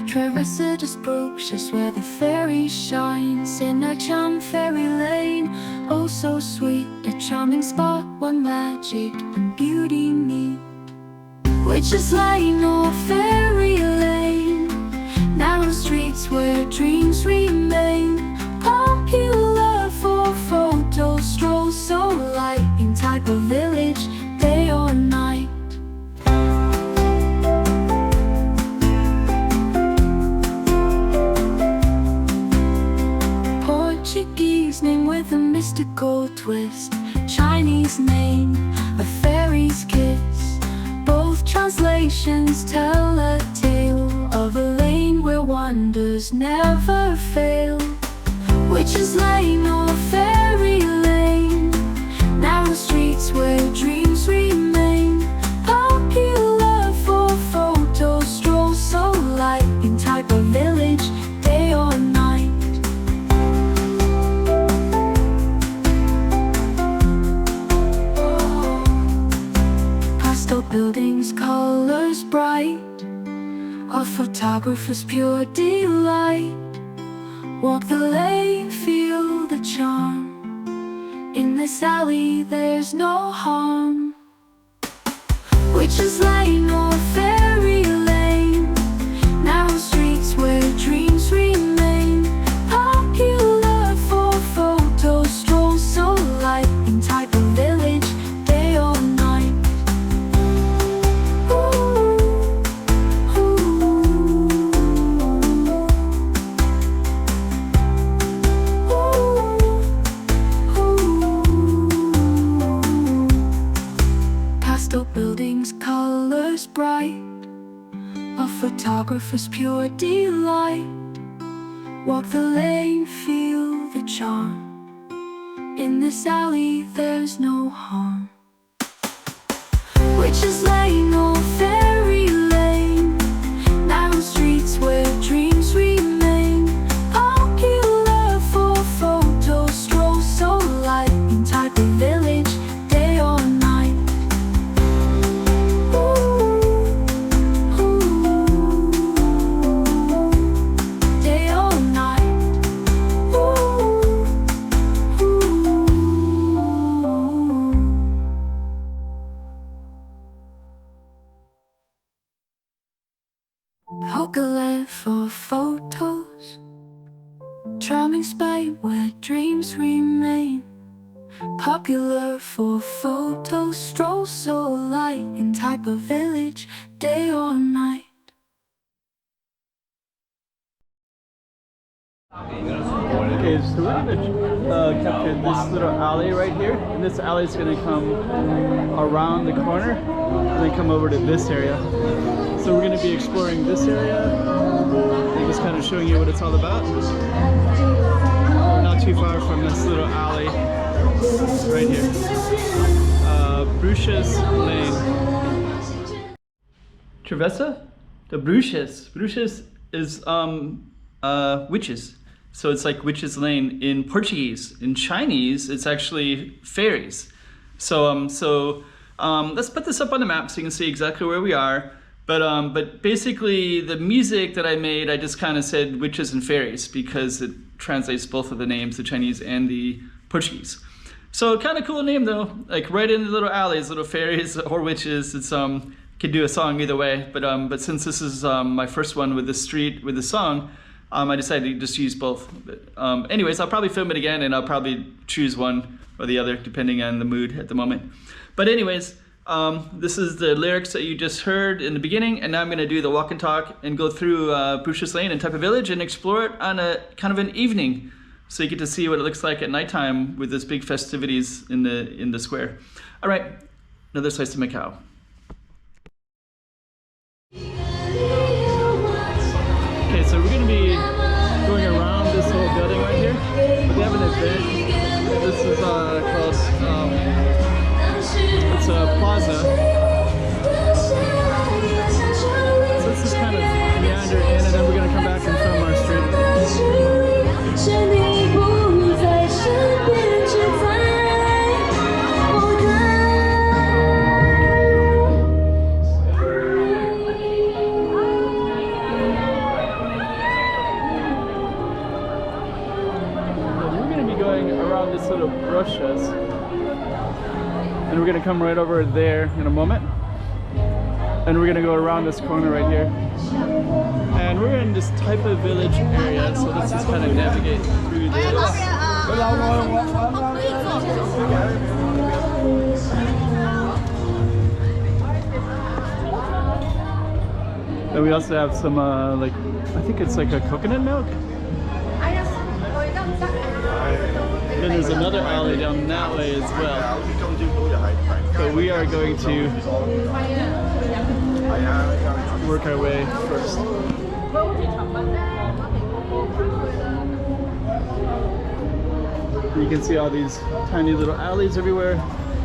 Travessa just Bruxas, where the fairy shines in a charm fairy lane. Oh so sweet, a charming spot, one magic and beauty meet. Witch's Lane or fairy lane, narrow streets where dreams remain. Popular for photos, strolls so light in Taipa village, day or night. Portuguese name with a mystical twist, Chinese name, a fairy's kiss. Both translations tell a tale of a lane where wonders never fail. Witch's Lane or fairy lane, narrow streets where dreams remain. Popular for photos, strolls so light in Taipa village, day or night. Pastel buildings, colors bright, a photographer's pure delight. Walk the lane, feel the charm. In this alley there's no harm. Witch's Lane or fairy lane, narrow streets where dreams remain. Popular for photos, strolls so light in Taipa village, day or night. Pastel buildings, colors bright, a photographer's pure delight. Walk the lane, feel the charm. In this alley there's no harm. Witch's Lane or fairy lane, narrow streets where dreams remain. Popular for photos, strolls so light in Taipa village, day or night. Day or night. Popular for photos, charming spot where dreams remain. Popular for photos, strolls so light in Taipa village, day or night. Okay, so we're gonna capture this little alley right here, and this alley is gonna come around the corner and then come over to this area. So we're gonna be exploring this area and just kind of showing you what it's all about. We're not too far from this little alley right here, Bruxas Lane. Travessa? The Bruxas. Bruxas is witches. So it's like Witch's Lane in Portuguese. In Chinese, it's actually Faries. So let's put this up on the map so you can see exactly where we are. But basically the music that I made, I just kind of said witches and fairies because it translates both of the names, the Chinese and the Portuguese. So kind of cool name though, like right in the little alleys, little fairies or witches. It's could do a song either way. But since this is my first one with the street with the song, I decided to just use both. Anyways, I'll probably film it again and I'll probably choose one or the other depending on the mood at the moment. But anyways, this is the lyrics that you just heard in the beginning, and now I'm going to do the walk and talk and go through Bruxas Lane and Taipa Village and explore it on a kind of an evening, so you get to see what it looks like at nighttime with this big festivities in the square. All right, another slice of Macau. Okay, so we're going to be going around this whole building right here. We have an event. This is called, it's a plaza. So this is kind of meander in, and then we're going to come back and film our street. going around this little Bruxas, and we're gonna come right over there in a moment, and we're gonna go around this corner right here, and we're in this Taipa village area. So let's just kind of navigate through this. And we also have some like, I think it's like a coconut milk. Then there's another alley down that way as well. So we are going to work our way first. You can see all these tiny little alleys everywhere.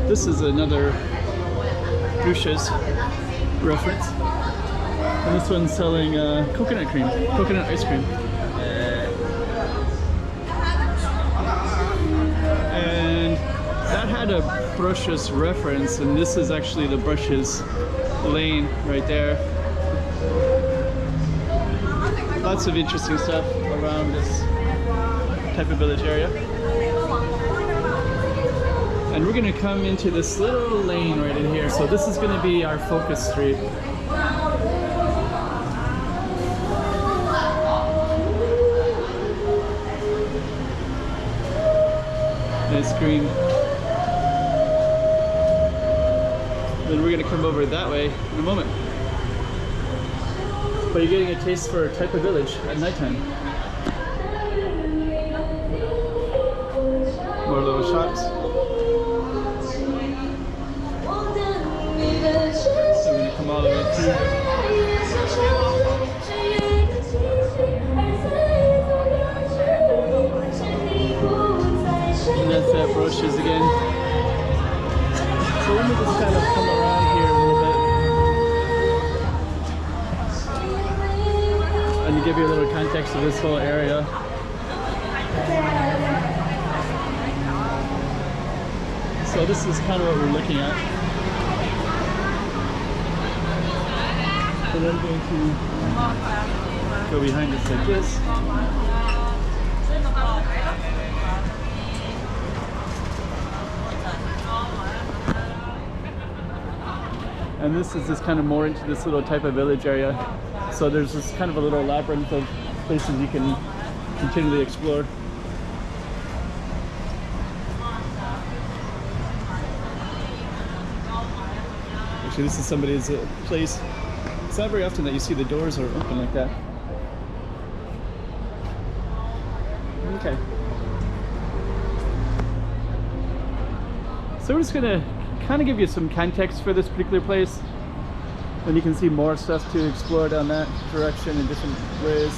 This is another Bruxas reference. And this one's selling coconut cream, coconut ice cream. And that had a Bruxas reference, and this is actually the Bruxas lane right there. Lots of interesting stuff around this type of village area. And we're gonna come into this little lane right in here. So this is gonna be our focus street. Nice green. Then we're gonna come over that way in a moment. But you're getting a taste for Taipa village at nighttime. More little shops. So we're gonna come all the way through. And that's Bruxas again. So let me just kind of come around here a little bit and give you a little context of this whole area. So this is kind of what we're looking at. And I'm going to go behind this like this. And this is just kind of more into this little type of village area. So there's this kind of a little labyrinth of places you can continually explore. Actually, this is somebody's place. It's not very often that you see the doors are open like that. Okay. So we're just gonna kind of give you some context for this particular place, and you can see more stuff to explore down that direction in different ways.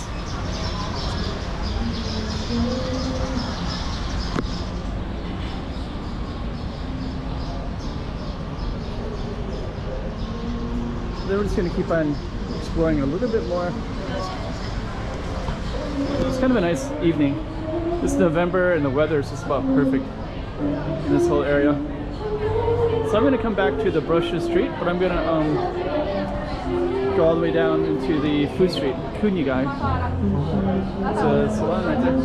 Then we're just going to keep on exploring a little bit more. It's kind of a nice evening. It's November and the weather is just about perfect in this whole area. So I'm going to come back to the Bruxas street, but I'm going to go all the way down into the food street, Kunyigai. It's a salon right there.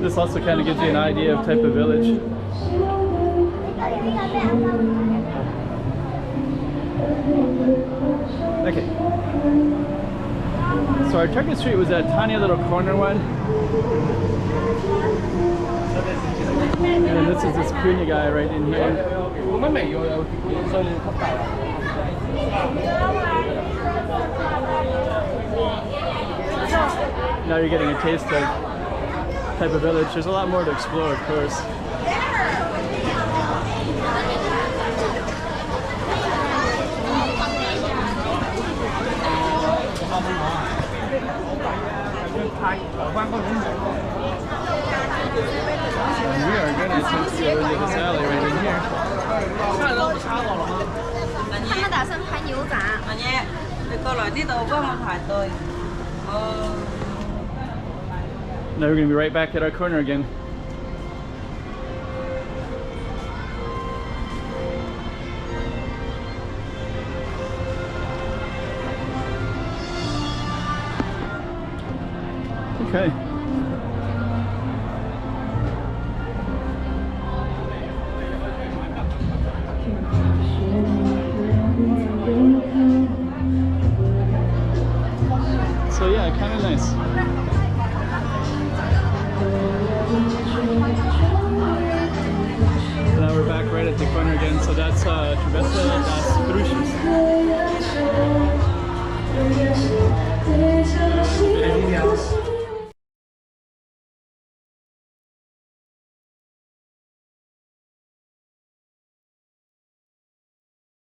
This also kind of gives you an idea of type of village. Okay. So our target street was that tiny little corner one. And this is this Kunyigai right in here. Now you're getting a taste of type of village. There's a lot more to explore, of course. We are going to attempt to go into this alley right in here. Now we're going to be right back at our corner again. Okay. So yeah, kind of nice.